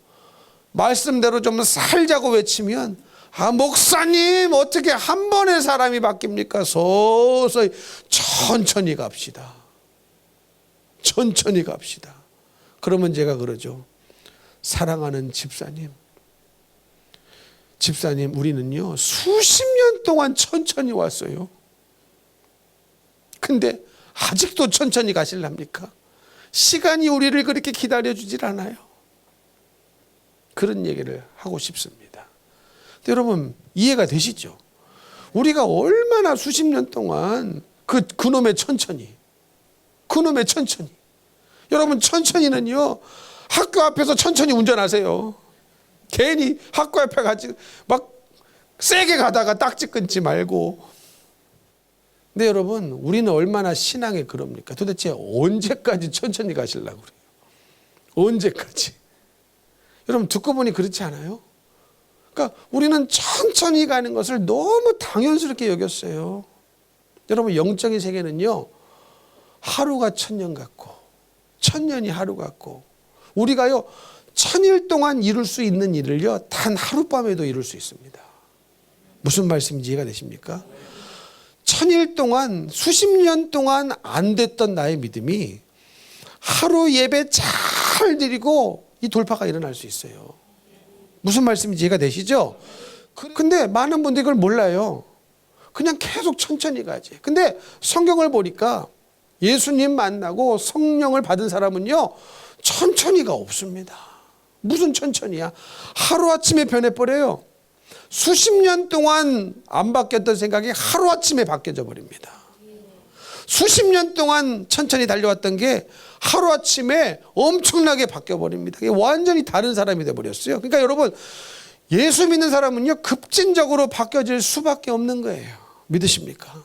말씀대로 좀 살자고 외치면, 아, 목사님 어떻게 한 번에 사람이 바뀝니까? 서서히 천천히 갑시다. 천천히 갑시다. 그러면 제가 그러죠. 사랑하는 집사님, 우리는요 수십 년 동안 천천히 왔어요. 근데 아직도 천천히 가실랍니까? 시간이 우리를 그렇게 기다려주질 않아요. 그런 얘기를 하고 싶습니다. 여러분, 이해가 되시죠? 우리가 얼마나 수십 년 동안 그놈의 천천히, 여러분, 천천히는요 학교 앞에서 천천히 운전하세요. 괜히 학교 앞에 가지고 막 세게 가다가 딱지 끊지 말고. 근데 여러분, 우리는 얼마나 신앙에 그럽니까? 도대체 언제까지 천천히 가시려고 그래요? 언제까지? 여러분, 듣고 보니 그렇지 않아요? 그러니까 우리는 천천히 가는 것을 너무 당연스럽게 여겼어요. 여러분, 영적인 세계는요 하루가 천년 같고 천년이 하루 같고, 우리가요 1000일 동안 이룰 수 있는 일을요 단 하룻밤에도 이룰 수 있습니다. 무슨 말씀인지 이해가 되십니까? 1000일 동안, 수십 년 동안 안 됐던 나의 믿음이 하루 예배 잘 드리고 이 돌파가 일어날 수 있어요. 무슨 말씀인지 이해가 되시죠? 근데 많은 분들이 그걸 몰라요. 그냥 계속 천천히 가지. 근데 성경을 보니까 예수님 만나고 성령을 받은 사람은요 천천히가 없습니다. 무슨 천천히야? 하루아침에 변해버려요. 수십 년 동안 안 바뀌었던 생각이 하루아침에 바뀌어져 버립니다. 수십 년 동안 천천히 달려왔던 게 하루아침에 엄청나게 바뀌어버립니다. 이게 완전히 다른 사람이 돼버렸어요. 그러니까 여러분, 예수 믿는 사람은요, 급진적으로 바뀌어질 수밖에 없는 거예요. 믿으십니까?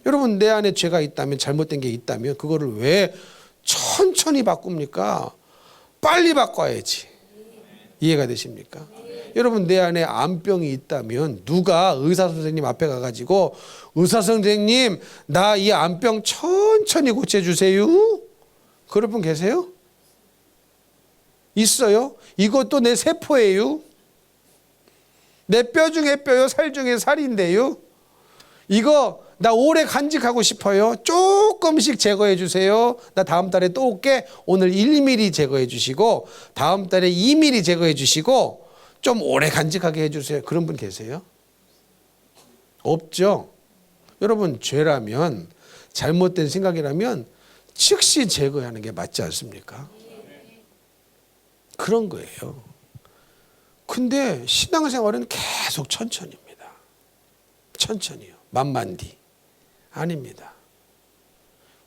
여러분, 내 안에 죄가 있다면, 잘못된 게 있다면 그거를 왜 천천히 바꿉니까? 빨리 바꿔야지. 이해가 되십니까? 여러분, 내 안에 암병이 있다면 누가 의사 선생님 앞에 가가지고 의사 선생님, 나 이 암병 천천히 고쳐주세요. 그럴 분 계세요? 있어요? 이것도 내 세포예요. 내 뼈 중에 뼈요, 살 중에 살인데요. 이거 나 오래 간직하고 싶어요. 조금씩 제거해 주세요. 나 다음 달에 또 올게. 오늘 1mm 제거해 주시고 다음 달에 2mm 제거해 주시고 좀 오래 간직하게 해 주세요. 그런 분 계세요? 없죠. 여러분, 죄라면, 잘못된 생각이라면 즉시 제거하는 게 맞지 않습니까? 그런 거예요. 근데 신앙생활은 계속 천천히입니다. 천천히요. 만만디. 아닙니다.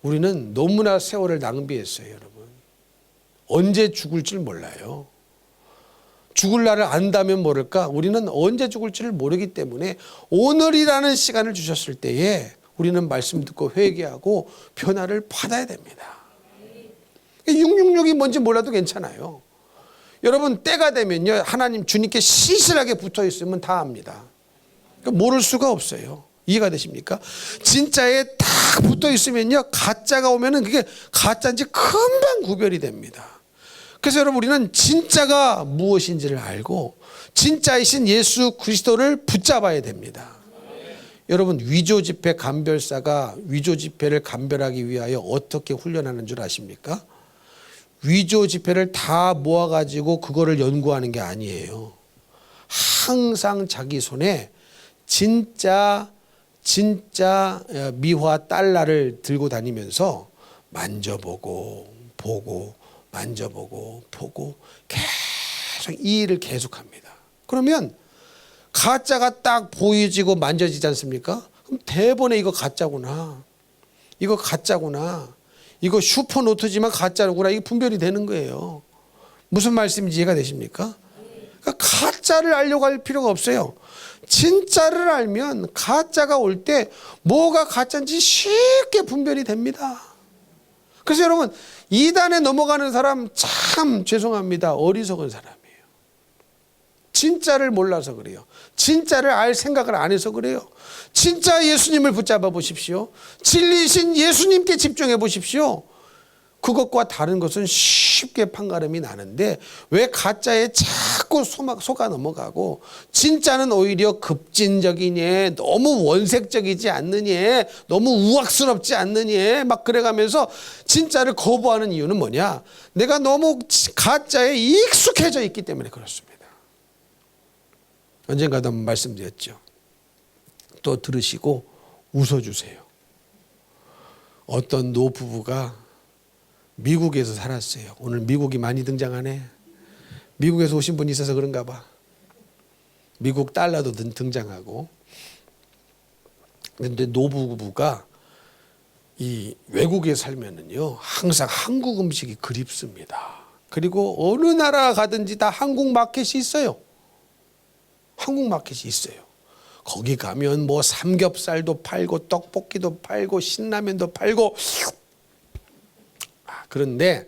우리는 너무나 세월을 낭비했어요, 여러분. 언제 죽을 줄 몰라요. 죽을 날을 안다면 모를까? 우리는 언제 죽을지를 모르기 때문에 오늘이라는 시간을 주셨을 때에 우리는 말씀 듣고 회개하고 변화를 받아야 됩니다. 666이 뭔지 몰라도 괜찮아요. 여러분, 때가 되면요, 하나님 주님께 시실하게 붙어 있으면 다 압니다. 그러니까 모를 수가 없어요. 이해가 되십니까? 진짜에 딱 붙어 있으면요, 가짜가 오면은 그게 가짜인지 금방 구별이 됩니다. 그래서 여러분, 우리는 진짜가 무엇인지를 알고 진짜이신 예수 그리스도를 붙잡아야 됩니다. 여러분, 위조 지폐 감별사가 위조 지폐를 감별하기 위하여 어떻게 훈련하는 줄 아십니까? 위조 지폐를 다 모아가지고 그거를 연구하는 게 아니에요. 항상 자기 손에 진짜 미화 달러를 들고 다니면서 만져보고 보고 만져보고 보고 계속 이 일을 계속합니다. 그러면 가짜가 딱 보여지고 만져지지 않습니까? 그럼 대번에 이거 가짜구나. 이거 가짜구나. 이거 슈퍼노트지만 가짜구나. 이게 분별이 되는 거예요. 무슨 말씀인지 이해가 되십니까? 그러니까 가짜를 알려고 할 필요가 없어요. 진짜를 알면 가짜가 올 때 뭐가 가짜인지 쉽게 분별이 됩니다. 그래서 여러분, 이단에 넘어가는 사람 참 죄송합니다. 어리석은 사람이에요. 진짜를 몰라서 그래요. 진짜를 알 생각을 안 해서 그래요. 진짜 예수님을 붙잡아 보십시오. 진리신 예수님께 집중해 보십시오. 그것과 다른 것은 쉽게 판가름이 나는데 왜 가짜에 자꾸 속아 넘어가고 진짜는 오히려 급진적이니, 너무 원색적이지 않느니, 너무 우악스럽지 않느니 막 그래가면서 진짜를 거부하는 이유는 뭐냐? 내가 너무 가짜에 익숙해져 있기 때문에 그렇습니다. 언젠가도 한번 말씀드렸죠. 또 들으시고 웃어주세요. 어떤 노부부가 미국에서 살았어요. 오늘 미국이 많이 등장하네. 미국에서 오신 분이 있어서 그런가 봐. 미국 달러도 등장하고. 그런데 노부부가 이 외국에 살면은요, 항상 한국 음식이 그립습니다. 그리고 어느 나라 가든지 다 한국 마켓이 있어요. 한국 마켓이 있어요. 거기 가면 뭐 삼겹살도 팔고 떡볶이도 팔고 신라면도 팔고. 그런데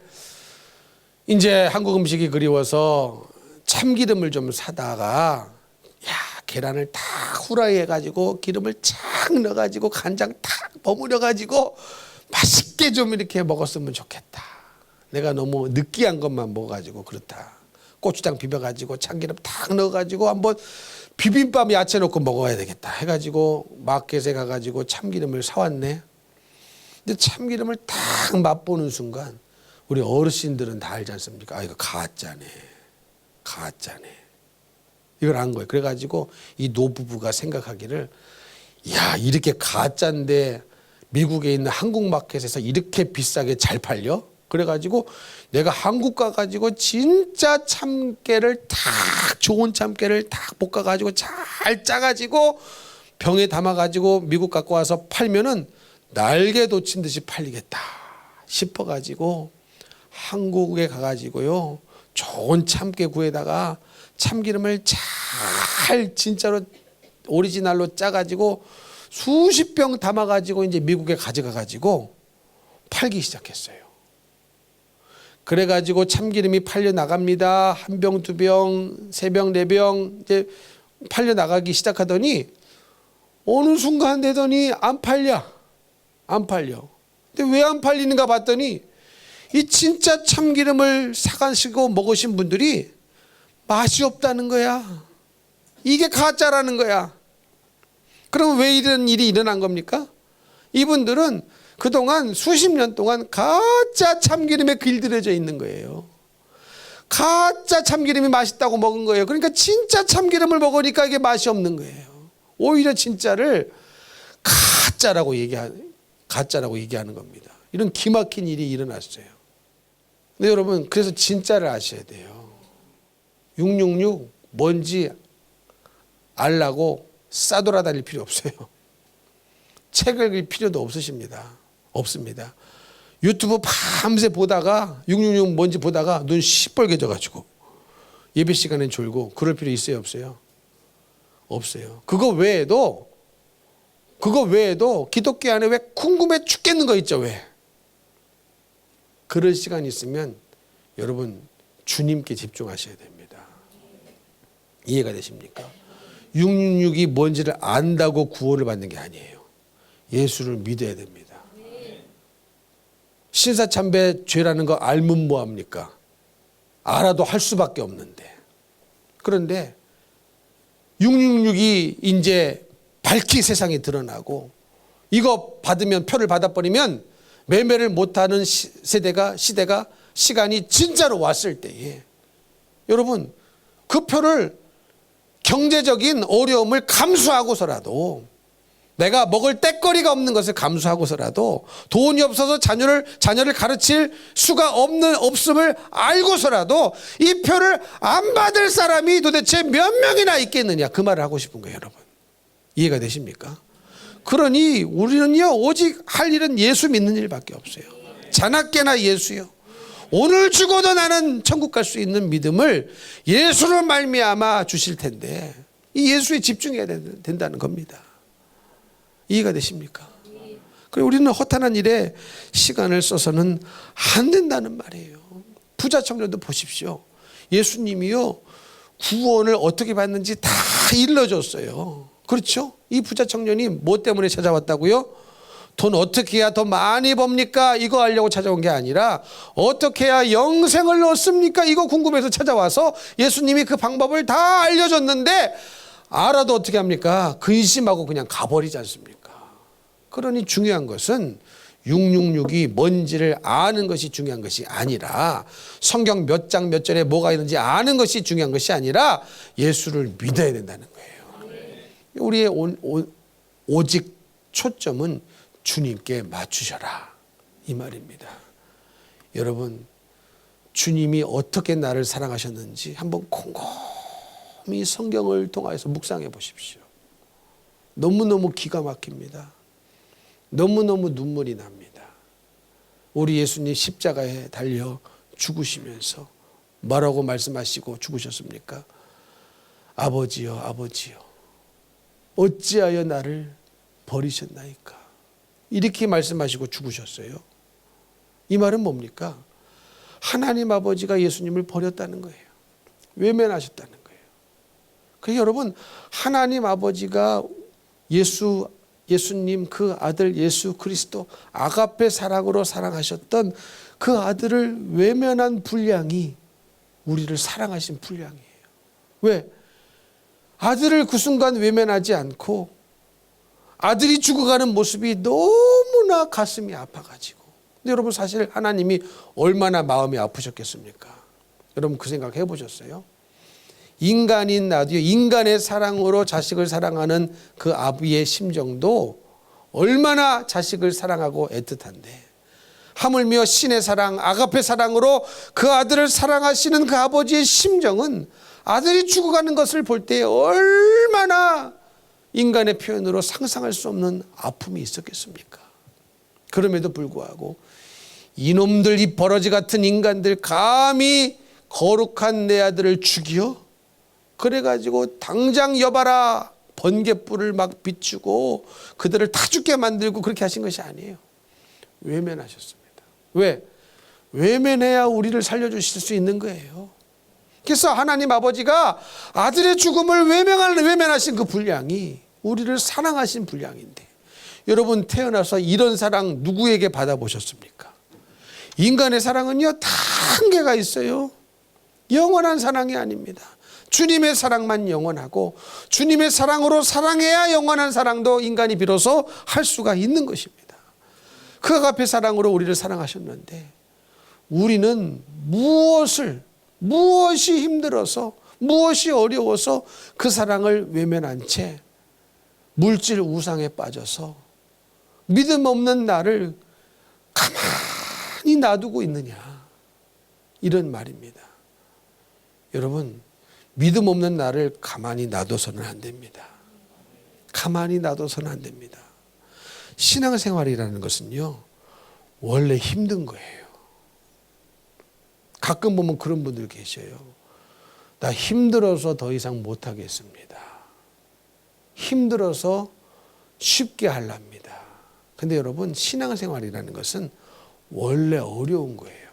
이제 한국 음식이 그리워서 참기름을 좀 사다가 계란을 다 후라이 해가지고 기름을 착 넣어가지고 간장 탁 버무려가지고 맛있게 좀 이렇게 먹었으면 좋겠다. 내가 너무 느끼한 것만 먹어가지고 그렇다. 고추장 비벼가지고 참기름 탁 넣어가지고 한번 비빔밥 야채 넣고 먹어야 되겠다 해가지고 마켓에 가가지고 참기름을 사왔네. 근데 참기름을 딱 맛보는 순간 우리 어르신들은 다 알지 않습니까? 아, 이거 가짜네. 가짜네. 이걸 안 거예요. 그래가지고 이 노부부가 생각하기를, 야, 이렇게 가짜인데 미국에 있는 한국 마켓에서 이렇게 비싸게 잘 팔려? 그래가지고 내가 한국 가가지고 진짜 참깨를 탁, 좋은 참깨를 탁 볶아가지고 잘 짜가지고 병에 담아가지고 미국 갖고 와서 팔면은 날개 돋친 듯이 팔리겠다 싶어가지고 한국에 가가지고요, 좋은 참깨 구에다가 참기름을 잘 진짜로 오리지널로 짜가지고 수십 병 담아가지고 이제 미국에 가져가가지고 팔기 시작했어요. 그래가지고 참기름이 팔려 나갑니다. 한 병, 두 병, 세 병, 네 병 이제 팔려 나가기 시작하더니 어느 순간 되더니 안 팔려. 근데 왜 안 팔리는가 봤더니 이 진짜 참기름을 사가시고 먹으신 분들이 맛이 없다는 거야. 이게 가짜라는 거야. 그럼 왜 이런 일이 일어난 겁니까? 이분들은 그동안 수십 년 동안 가짜 참기름에 길들여져 있는 거예요. 가짜 참기름이 맛있다고 먹은 거예요. 그러니까 진짜 참기름을 먹으니까 이게 맛이 없는 거예요. 오히려 진짜를 가짜라고 얘기하는 겁니다. 이런 기막힌 일이 일어났어요. 근데 여러분, 그래서 진짜를 아셔야 돼요. 666 뭔지 알라고 싸돌아다닐 필요 없어요. 책을 읽을 필요도 없습니다. 유튜브 밤새 보다가 666 뭔지 보다가 눈 시뻘개져가지고 예배 시간엔 졸고 그럴 필요 있어요, 없어요? 없어요. 그거 외에도 기독교 안에 왜 궁금해 죽겠는 거 있죠, 왜? 그럴 시간 있으면 여러분 주님께 집중하셔야 됩니다. 이해가 되십니까? 666이 뭔지를 안다고 구원을 받는 게 아니에요. 예수를 믿어야 됩니다. 신사참배 죄라는 거 알면 뭐합니까? 알아도 할 수밖에 없는데. 그런데 666이 이제 밝히 세상에 드러나고 이거 받으면 표를 받아버리면 매매를 못하는 시대가 시간이 진짜로 왔을 때에 여러분 그 표를 경제적인 어려움을 감수하고서라도 내가 먹을 떼거리가 없는 것을 감수하고서라도 돈이 없어서 자녀를 가르칠 수가 없음을 알고서라도 이 표를 안 받을 사람이 도대체 몇 명이나 있겠느냐, 그 말을 하고 싶은 거예요, 여러분. 이해가 되십니까? 그러니 우리는요 오직 할 일은 예수 믿는 일밖에 없어요. 자나깨나 예수요. 오늘 죽어도 나는 천국 갈 수 있는 믿음을 예수로 말미암아 주실 텐데 이 예수에 집중해야 된다는 겁니다. 이해가 되십니까? 그리고 우리는 허탄한 일에 시간을 써서는 안 된다는 말이에요. 부자 청년도 보십시오. 예수님이요 구원을 어떻게 받는지 다 일러줬어요. 그렇죠? 이 부자 청년이 뭐 때문에 찾아왔다고요? 돈 어떻게 해야 더 많이 법니까? 이거 하려고 찾아온 게 아니라 어떻게 해야 영생을 얻습니까? 이거 궁금해서 찾아와서 예수님이 그 방법을 다 알려줬는데 알아도 어떻게 합니까? 근심하고 그냥 가버리지 않습니까? 그러니 중요한 것은 666이 뭔지를 아는 것이 중요한 것이 아니라 성경 몇 장 몇 절에 뭐가 있는지 아는 것이 중요한 것이 아니라 예수를 믿어야 된다는 거예요. 우리의 오직 초점은 주님께 맞추셔라, 이 말입니다. 여러분 주님이 어떻게 나를 사랑하셨는지 한번 곰곰이 성경을 통해서 묵상해 보십시오. 너무너무 기가 막힙니다. 너무너무 눈물이 납니다. 우리 예수님 십자가에 달려 죽으시면서 뭐라고 말씀하시고 죽으셨습니까? 아버지여, 아버지여, 어찌하여 나를 버리셨나이까? 이렇게 말씀하시고 죽으셨어요. 이 말은 뭡니까? 하나님 아버지가 예수님을 버렸다는 거예요. 외면하셨다는 거예요. 그러니까 여러분 하나님 아버지가 예수님 그 아들 예수 그리스도 아가페 사랑으로 사랑하셨던 그 아들을 외면한 분량이 우리를 사랑하신 분량이에요. 왜? 아들을 그 순간 외면하지 않고 아들이 죽어가는 모습이 너무나 가슴이 아파가지고. 근데 여러분 사실 하나님이 얼마나 마음이 아프셨겠습니까? 여러분 그 생각 해보셨어요? 인간인 나도요, 인간의 사랑으로 자식을 사랑하는 그 아비의 심정도 얼마나 자식을 사랑하고 애틋한데 하물며 신의 사랑, 아가페 사랑으로 그 아들을 사랑하시는 그 아버지의 심정은 아들이 죽어가는 것을 볼 때 얼마나 인간의 표현으로 상상할 수 없는 아픔이 있었겠습니까? 그럼에도 불구하고 이놈들, 이 버러지 같은 인간들 감히 거룩한 내 아들을 죽여? 그래가지고 당장 여봐라 번갯불을 막 비추고 그들을 다 죽게 만들고 그렇게 하신 것이 아니에요. 외면하셨습니다. 왜? 외면해야 우리를 살려주실 수 있는 거예요. 그래서 하나님 아버지가 아들의 죽음을 외면하신 그 분량이 우리를 사랑하신 분량인데, 여러분 태어나서 이런 사랑 누구에게 받아보셨습니까? 인간의 사랑은요 다 한계가 있어요. 영원한 사랑이 아닙니다. 주님의 사랑만 영원하고 주님의 사랑으로 사랑해야 영원한 사랑도 인간이 비로소 할 수가 있는 것입니다. 그 아가페 사랑으로 우리를 사랑하셨는데, 우리는 무엇이 힘들어서, 무엇이 어려워서 그 사랑을 외면한 채 물질 우상에 빠져서 믿음 없는 나를 가만히 놔두고 있느냐, 이런 말입니다. 여러분, 믿음 없는 나를 가만히 놔둬서는 안 됩니다. 가만히 놔둬서는 안 됩니다. 신앙생활이라는 것은요 원래 힘든 거예요. 가끔 보면 그런 분들 계셔요. 나 힘들어서 더 이상 못하겠습니다. 힘들어서 쉽게 하랍니다. 근데 여러분, 신앙생활이라는 것은 원래 어려운 거예요.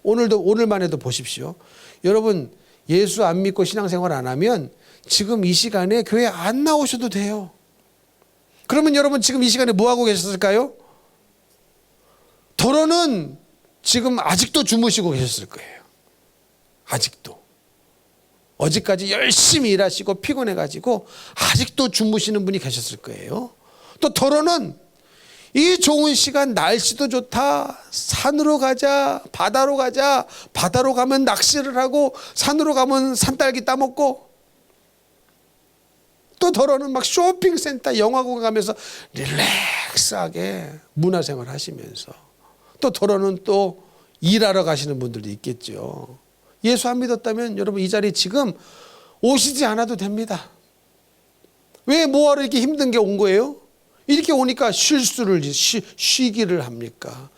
오늘만 해도 보십시오. 여러분, 예수 안 믿고 신앙생활 안 하면 지금 이 시간에 교회 안 나오셔도 돼요. 그러면 여러분 지금 이 시간에 뭐 하고 계셨을까요? 더러는 지금 아직도 주무시고 계셨을 거예요. 아직도. 어제까지 열심히 일하시고 피곤해가지고 아직도 주무시는 분이 계셨을 거예요. 또 더러는 이 좋은 시간, 날씨도 좋다, 산으로 가자, 바다로 가자, 바다로 가면 낚시를 하고 산으로 가면 산딸기 따먹고, 또 더러는 막 쇼핑센터, 영화관 가면서 릴렉스하게 문화생활 하시면서, 또 더러는 또 일하러 가시는 분들도 있겠죠. 예수 안 믿었다면 여러분 이 자리에 지금 오시지 않아도 됩니다. 왜 뭐하러 이렇게 힘든 게 온 거예요? 이렇게 오니까 쉬기를 합니까?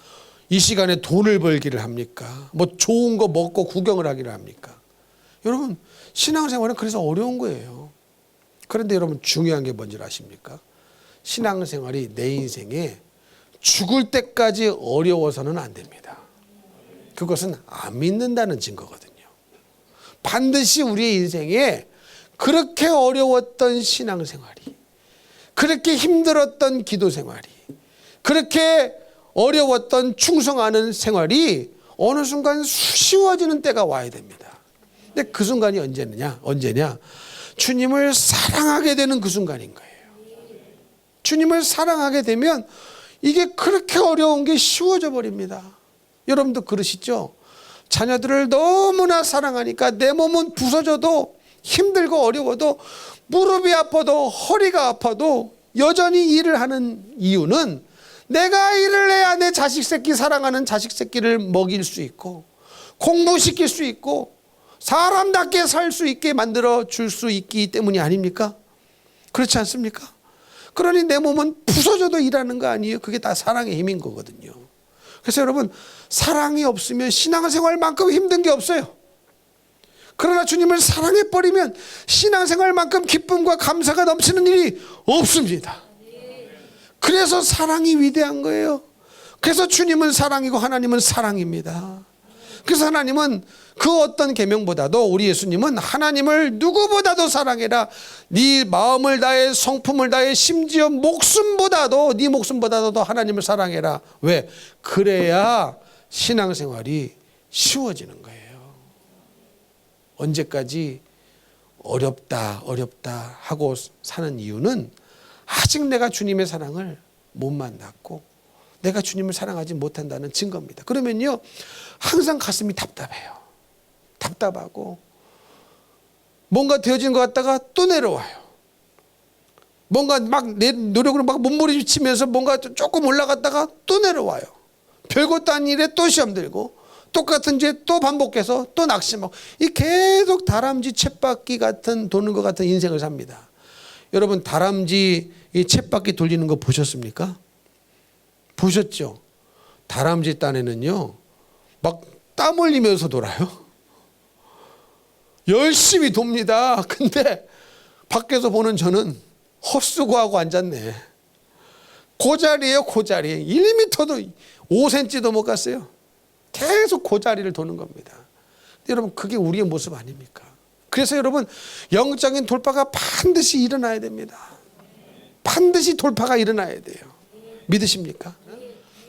이 시간에 돈을 벌기를 합니까? 뭐 좋은 거 먹고 구경을 하기를 합니까? 여러분, 신앙생활은 그래서 어려운 거예요. 그런데 여러분, 중요한 게 뭔지 아십니까? 신앙생활이 내 인생에 죽을 때까지 어려워서는 안 됩니다. 그것은 안 믿는다는 증거거든요. 반드시 우리의 인생에 그렇게 어려웠던 신앙생활이, 그렇게 힘들었던 기도 생활이, 그렇게 어려웠던 충성하는 생활이 어느 순간 쉬워지는 때가 와야 됩니다. 근데 그 순간이 언제냐? 주님을 사랑하게 되는 그 순간인 거예요. 주님을 사랑하게 되면 이게 그렇게 어려운 게 쉬워져 버립니다. 여러분도 그러시죠? 자녀들을 너무나 사랑하니까 내 몸은 부서져도, 힘들고 어려워도, 무릎이 아파도 허리가 아파도 여전히 일을 하는 이유는 내가 일을 해야 내 자식 새끼, 사랑하는 자식 새끼를 먹일 수 있고 공부시킬 수 있고 사람답게 살 수 있게 만들어 줄 수 있기 때문이 아닙니까? 그렇지 않습니까? 그러니 내 몸은 부서져도 일하는 거 아니에요? 그게 다 사랑의 힘인 거거든요. 그래서 여러분, 사랑이 없으면 신앙생활만큼 힘든 게 없어요. 그러나 주님을 사랑해버리면 신앙생활만큼 기쁨과 감사가 넘치는 일이 없습니다. 그래서 사랑이 위대한 거예요. 그래서 주님은 사랑이고 하나님은 사랑입니다. 그래서 하나님은 그 어떤 계명보다도, 우리 예수님은 하나님을 누구보다도 사랑해라, 네 마음을 다해 성품을 다해 심지어 목숨보다도, 네 목숨보다도 더 하나님을 사랑해라. 왜? 그래야 신앙생활이 쉬워지는 거예요. 언제까지 어렵다 하고 사는 이유는 아직 내가 주님의 사랑을 못 만났고 내가 주님을 사랑하지 못한다는 증거입니다. 그러면요, 항상 가슴이 답답해요. 답답하고 뭔가 되어진 것 같다가 또 내려와요. 뭔가 막 내 노력으로 막 몸부림치면서 뭔가 조금 올라갔다가 또 내려와요. 별것도 아닌 일에 또 시험 들고 똑같은 죄 또 반복해서 또 낙심하고, 이 계속 다람쥐 쳇바퀴 같은 도는 것 같은 인생을 삽니다. 여러분, 다람쥐 이 쳇바퀴 돌리는 거 보셨습니까? 보셨죠? 다람쥐 딴에는요 막 땀 흘리면서 돌아요. 열심히 돕니다. 근데 밖에서 보는 저는 헛수고하고 앉았네. 그 자리에요, 그 자리. 1m도 5cm도 못 갔어요. 계속 그 자리를 도는 겁니다. 근데 여러분 그게 우리의 모습 아닙니까? 그래서 여러분 영적인 돌파가 반드시 일어나야 됩니다. 반드시 돌파가 일어나야 돼요. 믿으십니까?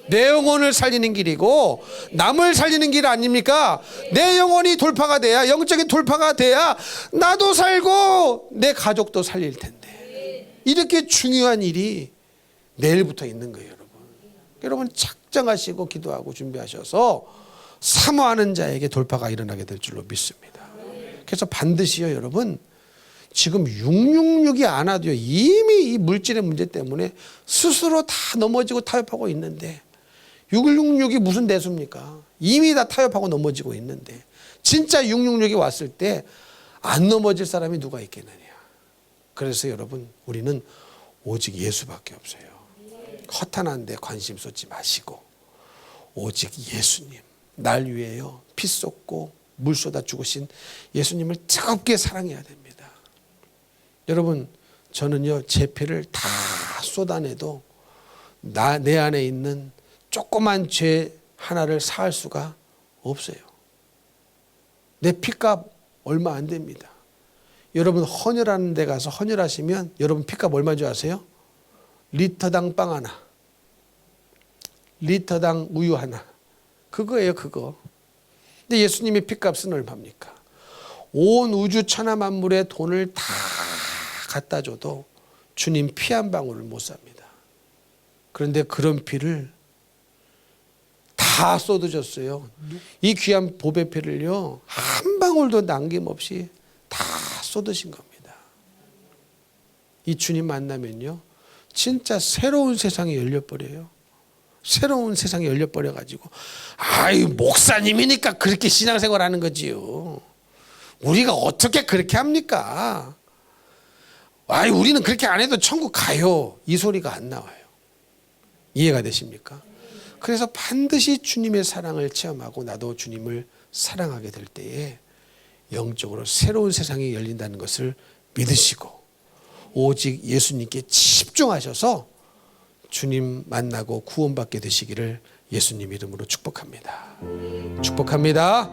내 영혼을 살리는 길이고 남을 살리는 길 아닙니까? 내 영혼이 돌파가 돼야, 영적인 돌파가 돼야 나도 살고 내 가족도 살릴 텐데, 이렇게 중요한 일이 내일부터 있는 거예요. 여러분 작정하시고 기도하고 준비하셔서 사모하는 자에게 돌파가 일어나게 될 줄로 믿습니다. 그래서 반드시요 여러분, 지금 666이 안 와도요 이미 이 물질의 문제 때문에 스스로 다 넘어지고 타협하고 있는데, 666이 무슨 대수입니까? 이미 다 타협하고 넘어지고 있는데, 진짜 666이 왔을 때 안 넘어질 사람이 누가 있겠느냐. 그래서 여러분 우리는 오직 예수밖에 없어요. 허탄한 데 관심 쏟지 마시고 오직 예수님, 날 위해요 피 쏟고 물 쏟아 죽으신 예수님을 뜨겁게 사랑해야 됩니다. 여러분 저는요 제 피를 다 쏟아내도 내 안에 있는 조그만 죄 하나를 사할 수가 없어요. 내 피값 얼마 안 됩니다. 여러분 헌혈하는 데 가서 헌혈하시면 여러분 피값 얼마인 줄 아세요? 리터당 빵 하나, 리터당 우유 하나, 그거예요 그거. 근데 예수님의 피값은 얼마입니까? 온 우주 천하 만물의 돈을 다 갖다 줘도 주님 피 한 방울을 못 삽니다. 그런데 그런 피를 다 쏟으셨어요. 이 귀한 보배 피를요 한 방울도 남김없이 다 쏟으신 겁니다. 이 주님 만나면요 진짜 새로운 세상이 열려버려요. 새로운 세상이 열려버려가지고 아유 목사님이니까 그렇게 신앙생활 하는 거지요. 우리가 어떻게 그렇게 합니까? 아유 우리는 그렇게 안 해도 천국 가요. 이 소리가 안 나와요. 이해가 되십니까? 그래서 반드시 주님의 사랑을 체험하고 나도 주님을 사랑하게 될 때에 영적으로 새로운 세상이 열린다는 것을 믿으시고 오직 예수님께 집중하셔서 주님 만나고 구원받게 되시기를 예수님 이름으로 축복합니다. 축복합니다.